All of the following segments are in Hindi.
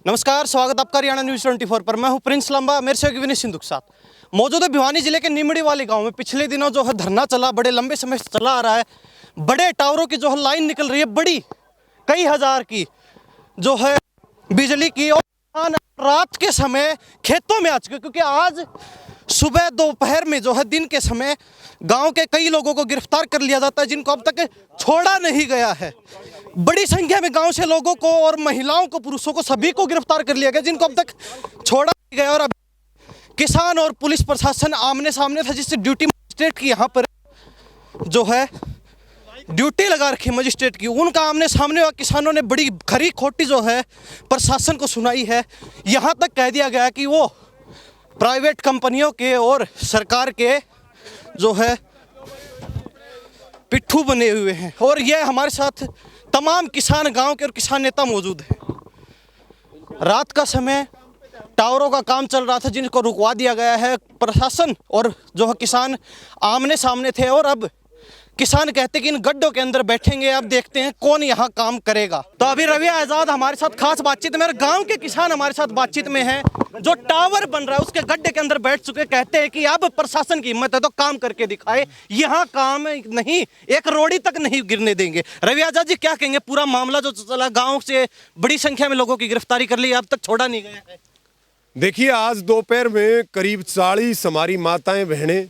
नमस्कार, स्वागत आपका हरियाणा न्यूज़ 24 पर। मैं हूं प्रिंस लंबा, मेरे से विनीत सिंधु के साथ मौजूद है भिवानी जिले के निमड़ी वाले गांव में। पिछले दिनों जो है धरना चला, बड़े लंबे समय से चला आ रहा है। बड़े टावरों की जो है लाइन निकल रही है, बड़ी कई हजार की जो है बिजली की, और रात के समय खेतों में आ चुके, क्योंकि आज सुबह दोपहर में जो है दिन के समय गांव के कई लोगों को गिरफ्तार कर लिया जाता है, जिनको अब तक छोड़ा नहीं गया है। बड़ी संख्या में गांव से लोगों को और महिलाओं को, पुरुषों को, सभी को गिरफ्तार कर लिया गया, जिनको अब तक छोड़ा नहीं गया। और अब किसान और पुलिस प्रशासन आमने सामने था, जिससे ड्यूटी मजिस्ट्रेट की यहाँ पर जो है ड्यूटी लगा रखी मजिस्ट्रेट की, उनका आमने सामने हुआ। किसानों ने बड़ी खरी खोटी जो है प्रशासन को सुनाई है। यहाँ तक कह दिया गया कि वो प्राइवेट कंपनियों के और सरकार के जो है पिट्ठू बने हुए हैं। और ये हमारे साथ तमाम किसान, गांव के और किसान नेता मौजूद हैं। रात का समय टावरों का काम चल रहा था, जिनको रुकवा दिया गया है। प्रशासन और जो है किसान आमने सामने थे, और अब किसान कहते कि इन गड्ढों के अंदर बैठेंगे, अब देखते हैं कौन यहाँ काम करेगा। तो अभी रवि आजाद हमारे साथ खास बातचीत में, गांव के किसान हमारे साथ बातचीत में हैं। जो टावर बन रहा है उसके गड्ढे के अंदर बैठ चुके, कहते हैं कि अब प्रशासन की हिम्मत है तो काम करके दिखाए, यहाँ काम नहीं, एक रोड़ी तक नहीं गिरने देंगे। रवि आजाद जी, क्या कहेंगे? पूरा मामला जो चला, गाँव से बड़ी संख्या में लोगों की गिरफ्तारी कर ली, अब तक छोड़ा नहीं गया है। देखिए, आज दोपहर में करीब 40 हमारी माताएं बहनें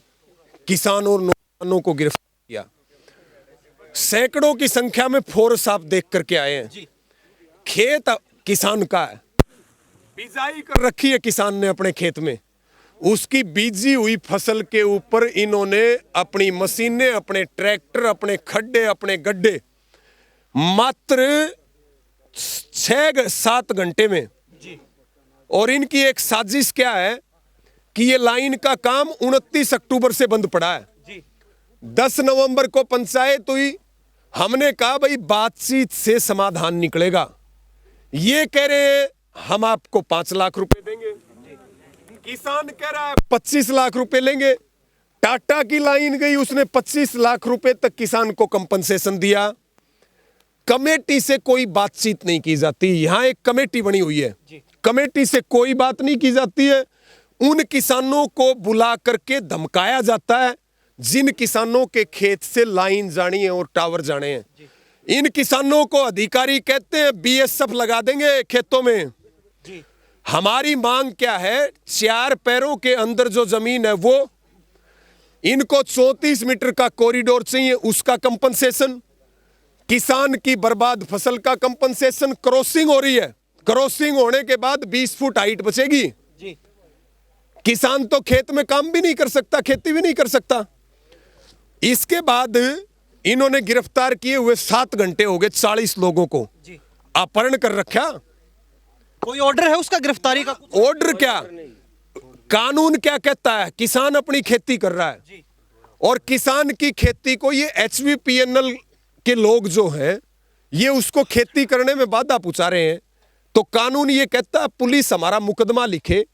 किसान और नौजवानों को गिरफ्तार किया। सैकड़ों की संख्या में फोर्स आप देख करके आए हैं। खेत किसान का है, बिजाई कर रखी है किसान ने अपने खेत में। उसकी बीजी हुई फसल के ऊपर इन्होंने अपनी मशीनें, अपने ट्रैक्टर, अपने खड्डे, अपने गड्ढे मात्र 6-7 घंटे में। और इनकी एक साजिश क्या है कि ये लाइन का काम 29 अक्टूबर से बंद पड़ा है। 10 नवंबर को पंचायत हुई, हमने कहा भाई बातचीत से समाधान निकलेगा। ये कह रहे हैं हम आपको 5 लाख रुपए देंगे, किसान कह रहा है 25 लाख रुपए लेंगे। टाटा की लाइन गई, उसने 25 लाख रुपए तक किसान को कंपनसेशन दिया। कमेटी से कोई बातचीत नहीं की जाती। यहां एक कमेटी बनी हुई है, कमेटी से कोई बात नहीं की जाती है। उन किसानों को बुला करके धमकाया जाता है जिन किसानों के खेत से लाइन जानी है और टावर जाने हैं। इन किसानों को अधिकारी कहते हैं बीएसएफ लगा देंगे खेतों में। हमारी मांग क्या है? 4 पैरों के अंदर जो जमीन है वो इनको 34 मीटर का कॉरिडोर चाहिए, उसका कंपनसेशन। किसान की बर्बाद फसल का कंपनसेशन। क्रॉसिंग हो रही है, क्रॉसिंग होने के बाद 20 फुट हाइट बचेगी। किसान तो खेत में काम भी नहीं कर सकता, खेती भी नहीं कर सकता। इसके बाद इन्होंने गिरफ्तार किए हुए 7 घंटे हो गए, 40 लोगों को अपहरण कर रखा। कोई ऑर्डर है उसका गिरफ्तारी का? ऑर्डर क्या, कानून क्या कहता है? किसान अपनी खेती कर रहा है और किसान की खेती को ये HVPNL के लोग जो हैं ये उसको खेती करने में बाधा पहुंचा रहे हैं। तो कानून ये कहता है पुलिस हमारा मुकदमा लिखे,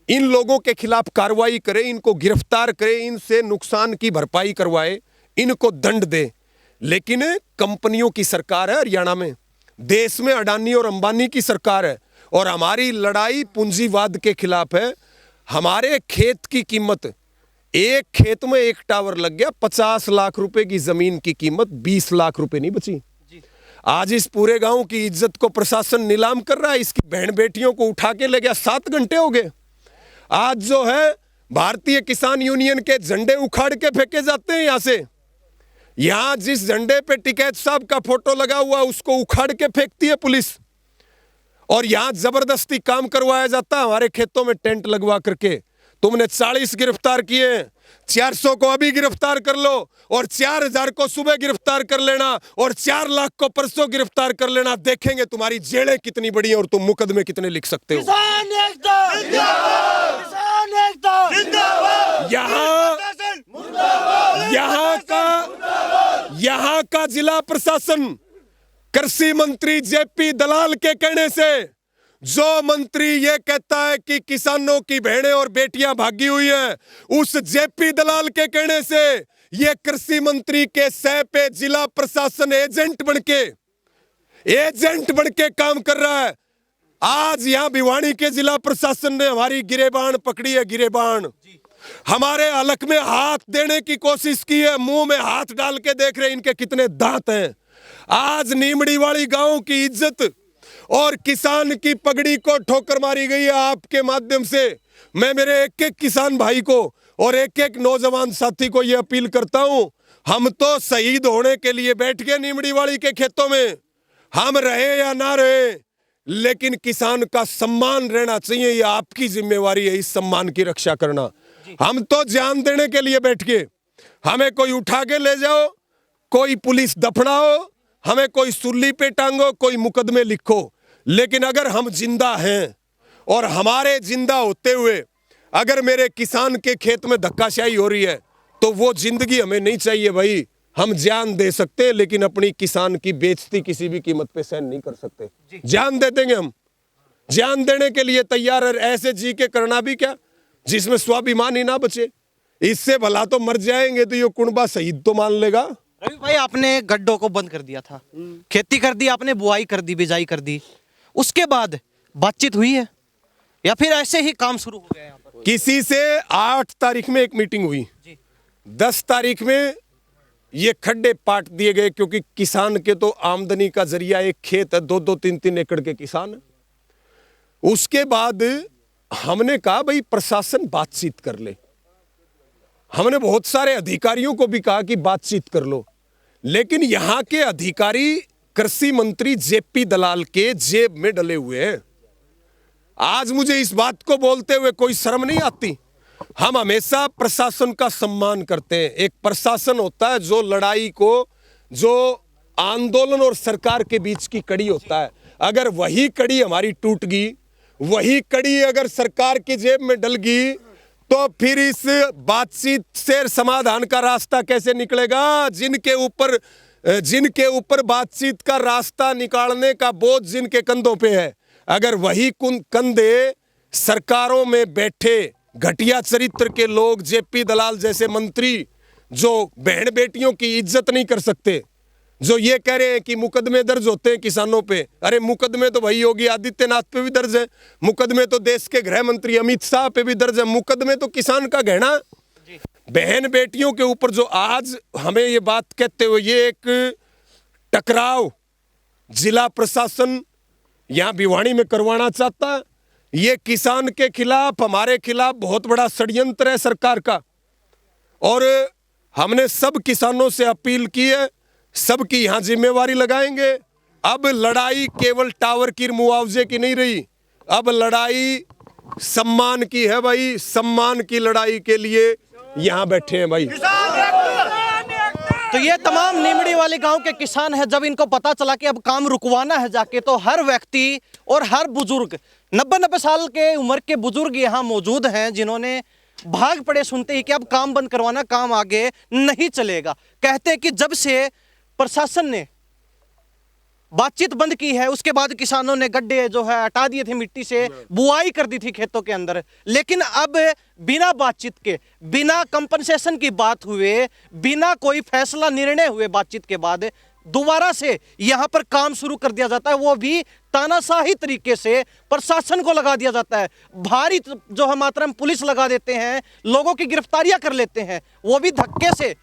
इन लोगों के खिलाफ कार्रवाई करे, इनको गिरफ्तार करे, इनसे नुकसान की भरपाई करवाए, इनको दंड दे। लेकिन कंपनियों की सरकार है हरियाणा में, देश में अडानी और अंबानी की सरकार है, और हमारी लड़ाई पूंजीवाद के खिलाफ है। हमारे खेत की कीमत, एक खेत में एक टावर लग गया, 50 लाख रुपए की जमीन की कीमत 20 लाख रुपए नहीं बची। आज इस पूरे गांव की इज्जत को प्रशासन नीलाम कर रहा है। इसकी बहन बेटियों को उठा के ले गया, 7 घंटे हो गए। आज जो है भारतीय किसान यूनियन के झंडे उखाड़ के फेंके जाते हैं यहां से। यहां जिस झंडे पे टिकैत साहब का फोटो लगा हुआ उसको उखाड़ के फेंकती है पुलिस, और यहां जबरदस्ती काम करवाया जाता है हमारे खेतों में टेंट लगवा करके। तुमने 40 गिरफ्तार किए, 400 को अभी गिरफ्तार कर लो, और 4000 को सुबह गिरफ्तार कर लेना, और 4 लाख को परसों गिरफ्तार कर लेना। देखेंगे तुम्हारी जेलें कितनी बड़ी हैं और तुम मुकदमे कितने लिख सकते हो। यहाँ का जिला प्रशासन कृषि मंत्री जेपी दलाल के कहने से, जो मंत्री ये कहता है कि किसानों की बहनें और बेटियां भागी हुई हैं, उस जेपी दलाल के कहने से ये कृषि मंत्री के सह पे जिला प्रशासन एजेंट बनके काम कर रहा है। आज यहाँ भिवानी के जिला प्रशासन ने हमारी गिरेबान पकड़ी है, गिरेबान। हमारे हलक में हाथ देने की कोशिश की है, मुंह में हाथ डाल के देख रहे इनके कितने दांत हैं। आज नीमड़ी वाली गांव की इज्जत और किसान की पगड़ी को ठोकर मारी गई है। आपके माध्यम से मैं मेरे एक एक किसान भाई को और एक एक नौजवान साथी को यह अपील करता हूं, हम तो शहीद होने के लिए बैठ गए नीमड़ी वाली के खेतों में, हम रहे या ना रहे, लेकिन किसान का सम्मान रहना चाहिए। यह आपकी जिम्मेवारी है, इस सम्मान की रक्षा करना। हम तो जान देने के लिए बैठ गए, हमें कोई उठा के ले जाओ, कोई पुलिस दफनाओ, हमें कोई सुल्ली पे टांगो, कोई मुकदमे लिखो, लेकिन अगर हम जिंदा हैं और हमारे जिंदा होते हुए अगर मेरे किसान के खेत में धक्काशाही हो रही है तो वो जिंदगी हमें नहीं चाहिए भाई। हम जान दे सकते हैं लेकिन अपनी किसान की बेइज्जती किसी भी कीमत पे सहन नहीं कर सकते। जान दे देंगे हम, जान देने के लिए तैयार है। ऐसे जी के करना भी क्या जिसमें स्वाभिमान ही ना बचे, इससे भला तो मर जाएंगे तो ये कुनबा शहीद तो मान लेगा। रवि भाई, आपने गड्ढों को बंद कर दिया था, खेती कर दी आपने, बुआई कर दी, बिजाई कर दी, उसके बाद बातचीत हुई है या फिर ऐसे ही काम शुरू हो गया यहाँ पर? किसी से 8 तारीख में एक मीटिंग हुई, 10 तारीख में ये खड्डे पाट दिए गए, क्योंकि किसान के तो आमदनी का जरिया एक खेत है, 2-2, 3-3 एकड़ के किसान है। उसके बाद हमने कहा भाई प्रशासन बातचीत कर ले। हमने बहुत सारे अधिकारियों को भी कहा कि बातचीत कर लो, लेकिन यहां के अधिकारी कृषि मंत्री जेपी दलाल के जेब में डले हुए हैं। आज मुझे इस बात को बोलते हुए कोई शर्म नहीं आती। हम हमेशा प्रशासन का सम्मान करते हैं। एक प्रशासन होता है जो लड़ाई को, जो आंदोलन और सरकार के बीच की कड़ी होता है। अगर वही कड़ी हमारी टूट गई, वही कड़ी अगर सरकार की जेब में डल गई, तो फिर इस बातचीत से समाधान का रास्ता कैसे निकलेगा? जिनके ऊपर बातचीत का रास्ता निकालने का बोझ जिनके कंधों पे है, अगर वही कंधे सरकारों में बैठे घटिया चरित्र के लोग, जेपी दलाल जैसे मंत्री जो बहन बेटियों की इज्जत नहीं कर सकते, जो ये कह रहे हैं कि मुकदमे दर्ज होते हैं किसानों पे। अरे मुकदमे तो भाई योगी आदित्यनाथ पे भी दर्ज है, मुकदमे तो देश के गृह मंत्री अमित शाह पे भी दर्ज है, मुकदमे तो किसान का गहना बहन बेटियों के ऊपर। जो आज हमें ये बात कहते हुए ये एक टकराव जिला प्रशासन यहां भिवानी में करवाना चाहता है, ये किसान के खिलाफ, हमारे खिलाफ बहुत बड़ा षड्यंत्र है सरकार का। और हमने सब किसानों से अपील की है, सबकी यहां जिम्मेवारी लगाएंगे। अब लड़ाई केवल टावर की, मुआवजे की नहीं रही, अब लड़ाई सम्मान की है भाई। सम्मान की लड़ाई के लिए यहां बैठे हैं भाई। तो ये तमाम नीमड़ी वाले गांव के किसान हैं। जब इनको पता चला कि अब काम रुकवाना है जाके, तो हर व्यक्ति और हर बुजुर्ग, 90-90 साल के उम्र के बुजुर्ग यहाँ मौजूद हैं, जिन्होंने भाग पड़े सुनते ही कि अब काम बंद करवाना, काम आगे नहीं चलेगा। कहते हैं कि जब से प्रशासन ने बातचीत बंद की है, उसके बाद किसानों ने गड्ढे जो है हटा दिए थे, मिट्टी से बुआई कर दी थी खेतों के अंदर, लेकिन अब बिना बातचीत के, बिना कंपनसेशन की बात हुए, बिना कोई फैसला निर्णय हुए बातचीत के बाद दोबारा से यहां पर काम शुरू कर दिया जाता है। वो भी तानाशाही तरीके से प्रशासन को लगा दिया जाता है। भारी जो है मात्रा में पुलिस लगा देते हैं, लोगों की गिरफ्तारियां कर लेते हैं, वो भी धक्के से।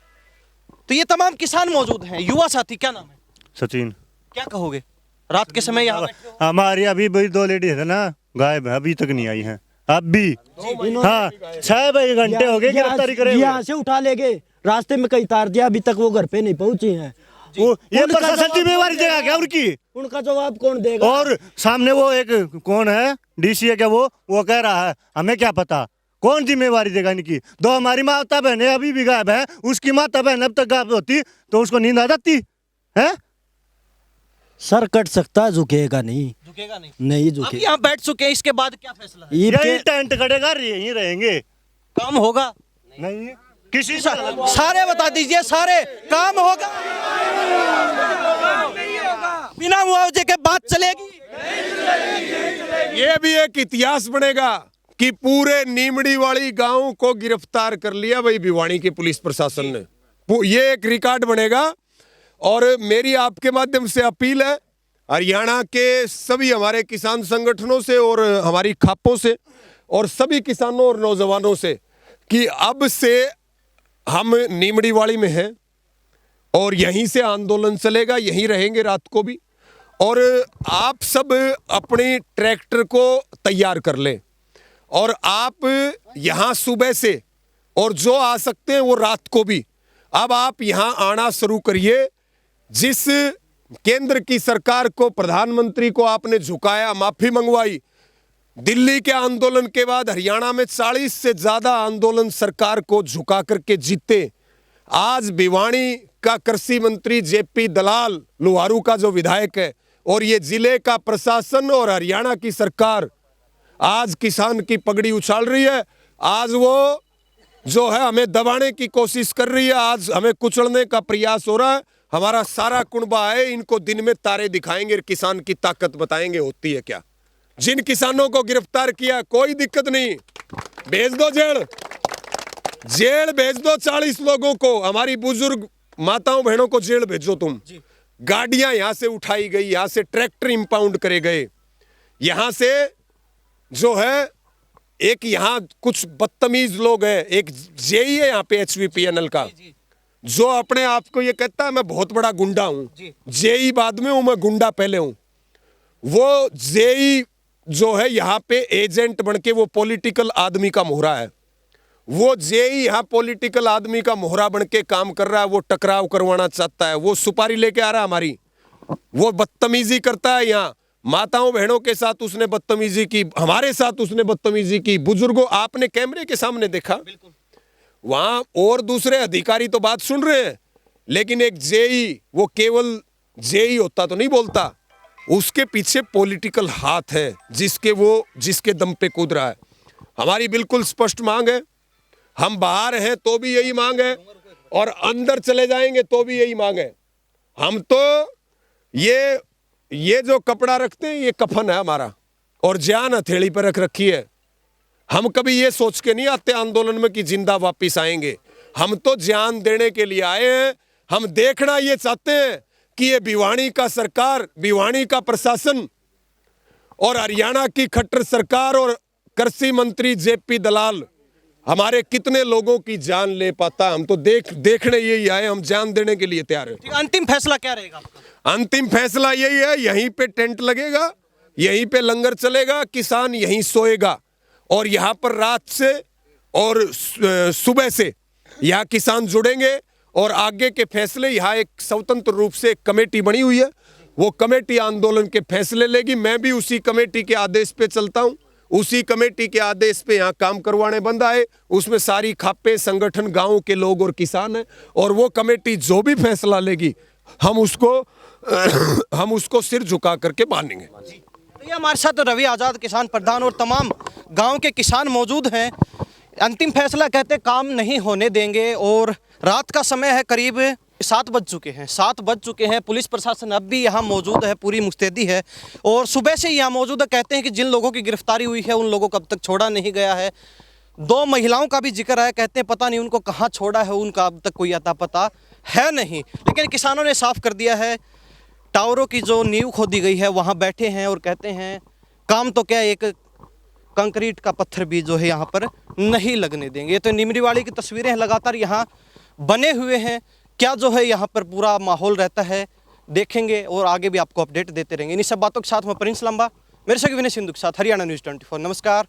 तो ये तमाम किसान मौजूद हैं। युवा साथी, क्या नाम है? सचिन। क्या कहोगे? रात के समय यहाँ हमारी अभी भी 2 लेडीज है ना, गायब है, अभी तक नहीं आई है। अब भी हाँ 6 घंटे हो गए गिरफ्तारी करे। यहाँ से उठा ले गए, रास्ते में कहीं तार दिया, अभी तक वो घर पे नहीं पहुंचे हैं। वो ये प्रशासन जिम्मेवारी देगा क्या उनकी? उनका जवाब कौन देगा? और सामने वो एक कौन है, डीसी है क्या, वो कह रहा है, हमें क्या पता, कौन जिम्मेवारी देगा इनकी? 2 हमारी माता बहनें अभी भी गायब है, उसकी माता बहन अब तक गायब होती तो उसको नींद आ जाती है? सर कट सकता, झुकेगा नहीं, झुकेगा नहीं, नहीं अब झुकेगा। यहाँ बैठ चुके हैं, इसके बाद क्या फैसला है? यही टेंट कटेगा, यहीं रहेंगे, काम होगा नहीं किसी सारे बता दीजिए, सारे काम होगा, बिना मुआवजे के बात चलेगी? ये भी एक इतिहास बनेगा कि पूरे नीमड़ी वाली गांव को गिरफ्तार कर लिया भाई भिवानी के पुलिस प्रशासन ने। ये एक रिकॉर्ड बनेगा। और मेरी आपके माध्यम से अपील है, हरियाणा के सभी हमारे किसान संगठनों से और हमारी खापों से और सभी किसानों और नौजवानों से कि अब से हम नीमड़ीवाड़ी में हैं और यहीं से आंदोलन चलेगा, यहीं रहेंगे रात को भी। और आप सब अपनी ट्रैक्टर को तैयार कर लें और आप यहाँ सुबह से और जो आ सकते हैं वो रात को भी अब आप यहाँ आना शुरू करिए। जिस केंद्र की सरकार को, प्रधानमंत्री को आपने झुकाया, माफी मंगवाई, दिल्ली के आंदोलन के बाद हरियाणा में 40 से ज्यादा आंदोलन सरकार को झुका करके जीते। आज भिवानी का कृषि मंत्री जेपी दलाल लुहारू का जो विधायक है और ये जिले का प्रशासन और हरियाणा की सरकार आज किसान की पगड़ी उछाल रही है। आज वो जो है हमें दबाने की कोशिश कर रही है, आज हमें कुचलने का प्रयास हो रहा है। हमारा सारा कुनबा है, इनको दिन में तारे दिखाएंगे, किसान की ताकत बताएंगे होती है क्या। जिन किसानों को गिरफ्तार किया कोई दिक्कत नहीं, भेज दो जेल भेज दो 40 लोगों को, हमारी बुजुर्ग माताओं बहनों को जेल भेजो तुम। गाड़ियां यहां से उठाई गई, यहां से ट्रैक्टर इंपाउंड करे गए, यहां से जो है एक यहां कुछ बदतमीज लोग हैं, एक जेई है यहां पे HVPNL का जो अपने आप को ये कहता है मैं बहुत बड़ा गुंडा हूं। जेई बाद में हूं, मैं गुंडा पहले हूं। वो जेई जो है यहाँ पे एजेंट बनके वो पॉलिटिकल आदमी का मोहरा है। वो जेई यहाँ पॉलिटिकल आदमी का मोहरा बनके काम कर रहा है। वो टकराव करवाना चाहता है, वो सुपारी लेके आ रहा है हमारी, वो बदतमीजी करता है। यहाँ माताओं बहनों के साथ उसने बदतमीजी की, हमारे साथ उसने बदतमीजी की। बुजुर्गों, आपने कैमरे के सामने देखा, वहां और दूसरे अधिकारी तो बात सुन रहे हैं, लेकिन एक जेई, वो केवल जेई होता तो नहीं बोलता, उसके पीछे पॉलिटिकल हाथ है जिसके दम पे कूद रहा है। हमारी बिल्कुल स्पष्ट मांग है, हम बाहर हैं तो भी यही मांग है और अंदर चले जाएंगे तो भी यही मांग है। हम तो ये जो कपड़ा रखते हैं ये कफन है हमारा और जान हथेली पर रख रखी है। हम कभी ये सोच के नहीं आते आंदोलन में कि जिंदा वापिस आएंगे, हम तो जान देने के लिए आए हैं। हम देखना ये चाहते हैं कि ये भिवानी का सरकार, भिवानी का प्रशासन और हरियाणा की खट्टर सरकार और कृषि मंत्री जेपी दलाल हमारे कितने लोगों की जान ले पाता। हम तो देखने यही आए, हम जान देने के लिए तैयार हैं। अंतिम फैसला क्या रहेगा आपका? अंतिम फैसला यही है, यहीं पे टेंट लगेगा, यहीं पे लंगर चलेगा, किसान यहीं सोएगा और यहाँ पर रात से और सुबह से यहाँ किसान जुड़ेंगे और आगे के फैसले, यहाँ एक स्वतंत्र रूप से एक कमेटी बनी हुई है, वो कमेटी आंदोलन के फैसले लेगी। मैं भी उसी कमेटी के आदेश पे चलता हूँ, उसी कमेटी के आदेश पे यहाँ काम करवाने बंद आए। उसमें सारी खापे, संगठन, गांव के लोग और किसान हैं और वो कमेटी जो भी फैसला लेगी हम उसको सिर झुका करके मानेंगे। तो ये हमारे साथ रवि आज़ाद, किसान प्रधान और तमाम गांव के किसान मौजूद हैं। अंतिम फैसला कहते काम नहीं होने देंगे और रात का समय है, करीब 7 बज चुके हैं। पुलिस प्रशासन अब भी यहाँ मौजूद है, पूरी मुस्तैदी है और सुबह से यहाँ मौजूद है। कहते हैं कि जिन लोगों की गिरफ्तारी हुई है उन लोगों को अब तक छोड़ा नहीं गया है। 2 महिलाओं का भी जिक्र है, कहते हैं पता नहीं उनको कहाँ छोड़ा है, उनका अब तक कोई अता पता है नहीं। लेकिन किसानों ने साफ कर दिया है, टावरों की जो नींव खोदी गई है वहाँ बैठे हैं और कहते हैं काम तो क्या, एक कंक्रीट का पत्थर भी जो है यहाँ पर नहीं लगने देंगे। तो नीमड़ीवाड़ी की तस्वीरें लगातार यहाँ बने हुए हैं। क्या जो है यहाँ पर पूरा माहौल रहता है देखेंगे और आगे भी आपको अपडेट देते रहेंगे। इन सब बातों के साथ मैं प्रिंस लंबा, मेरे से विनय सिंधु के साथ हरियाणा न्यूज़ 24। नमस्कार।